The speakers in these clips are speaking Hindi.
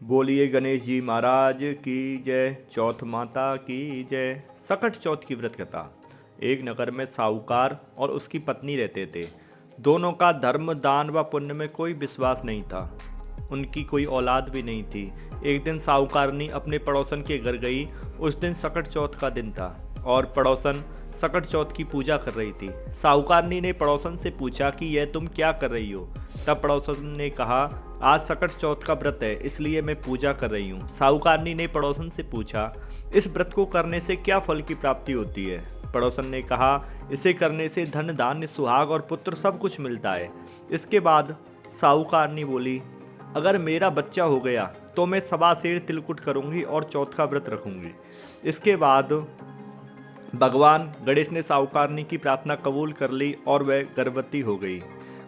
बोलिए गणेश जी महाराज की जय। चौथ माता की जय। सकट चौथ की व्रत कथा। एक नगर में साहूकार और उसकी पत्नी रहते थे। दोनों का धर्म दान व पुण्य में कोई विश्वास नहीं था। उनकी कोई औलाद भी नहीं थी। एक दिन साहूकारनी अपने पड़ोसन के घर गई। उस दिन सकट चौथ का दिन था और पड़ोसन सकट चौथ की पूजा कर रही थी। साहूकारनी ने पड़ोसन से पूछा कि यह तुम क्या कर रही हो। तब पड़ोसन ने कहा, आज सकट चौथ का व्रत है, इसलिए मैं पूजा कर रही हूँ। साहूकारनी ने पड़ोसन से पूछा, इस व्रत को करने से क्या फल की प्राप्ति होती है। पड़ोसन ने कहा, इसे करने से धन धान्य सुहाग और पुत्र सब कुछ मिलता है। इसके बाद साहूकारनी बोली, अगर मेरा बच्चा हो गया तो मैं सवा सेर तिलकुट करूँगी और चौथ का व्रत रखूँगी। इसके बाद भगवान गणेश ने साहूकारनी की प्रार्थना कबूल कर ली और वह गर्भवती हो गई।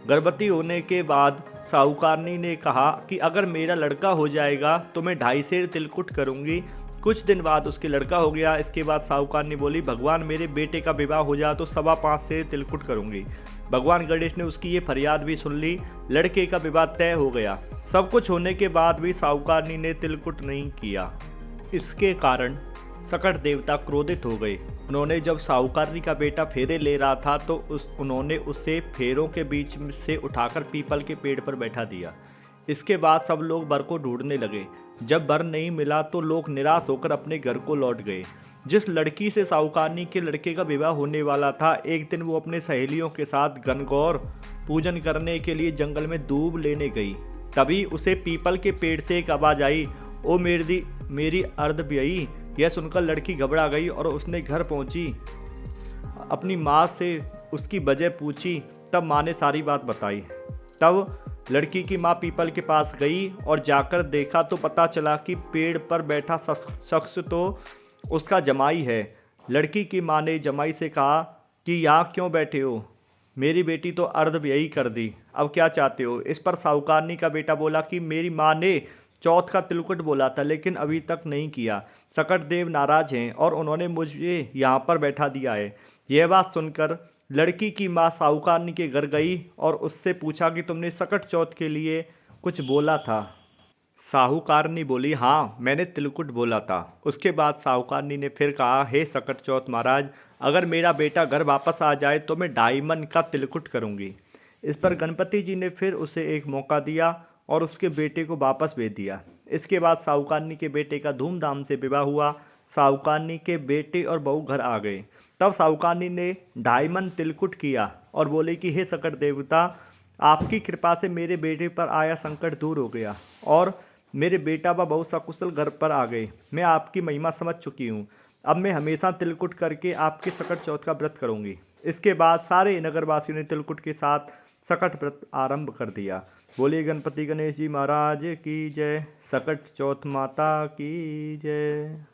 गर्भवती होने के बाद साहूकारनी ने कहा कि अगर मेरा लड़का हो जाएगा तो मैं 2.5 सेर तिलकुट करूंगी। कुछ दिन बाद उसके लड़का हो गया। इसके बाद साहूकारनी बोली, भगवान मेरे बेटे का विवाह हो जाए तो 5.25 सेर तिलकुट करूंगी। भगवान गणेश ने उसकी ये फरियाद भी सुन ली। लड़के का विवाह तय हो गया। सब कुछ होने के बाद भी साहूकारनी ने तिलकुट नहीं किया। इसके कारण सकट देवता क्रोधित हो गए। उन्होंने जब साहूकारनी का बेटा फेरे ले रहा था तो उन्होंने उसे फेरों के बीच से उठाकर पीपल के पेड़ पर बैठा दिया। इसके बाद सब लोग वर को ढूंढने लगे। जब वर नहीं मिला तो लोग निराश होकर अपने घर को लौट गए। जिस लड़की से साहूकारनी के लड़के का विवाह होने वाला था, एक दिन वो अपने सहेलियों के साथ गणगौर पूजन करने के लिए जंगल में दूब लेने गई। तभी उसे पीपल के पेड़ से एक आवाज आई, ओ मेरी अर्धव्ययी। यह सुनकर लड़की घबरा गई और उसने घर पहुंची अपनी माँ से उसकी वजह पूछी। तब माँ ने सारी बात बताई। तब लड़की की माँ पीपल के पास गई और जाकर देखा तो पता चला कि पेड़ पर बैठा शख्स तो उसका जमाई है। लड़की की माँ ने जमाई से कहा कि यहाँ क्यों बैठे हो, मेरी बेटी तो अर्धव्ययी कर दी, अब क्या चाहते हो। इस पर साहूकारनी का बेटा बोला कि मेरी माँ ने चौथ का तिलकुट बोला था लेकिन अभी तक नहीं किया। सकट देव नाराज हैं और उन्होंने मुझे यहाँ पर बैठा दिया है। यह बात सुनकर लड़की की माँ साहूकारनी के घर गई और उससे पूछा कि तुमने सकट चौथ के लिए कुछ बोला था। साहूकारनी बोली, हाँ मैंने तिलकुट बोला था। उसके बाद साहूकारनी ने फिर कहा, हे सकट चौथ महाराज, अगर मेरा बेटा घर वापस आ जाए तो मैं 2.5 मन का तिलकुट करूँगी। इस पर गणपति जी ने फिर उसे एक मौका दिया और उसके बेटे को वापस भेज दिया। इसके बाद साहूकारनी के बेटे का धूमधाम से विवाह हुआ। साहूकारनी के बेटे और बहू घर आ गए। तब साहूकारनी ने 2.5 मन तिलकुट किया और बोले कि हे सकट देवता, आपकी कृपा से मेरे बेटे पर आया संकट दूर हो गया और मेरे बेटा व बहू सकुशल घर पर आ गए। मैं आपकी महिमा समझ चुकी हूँ। अब मैं हमेशा तिलकुट करके आपके सकट चौथ का व्रत करूँगी। इसके बाद सारे नगरवासियों ने तिलकुट के साथ सकट व्रत आरंभ कर दिया। बोलिए गणपति गणेश जी महाराज की जय। सकट चौथ माता की जय।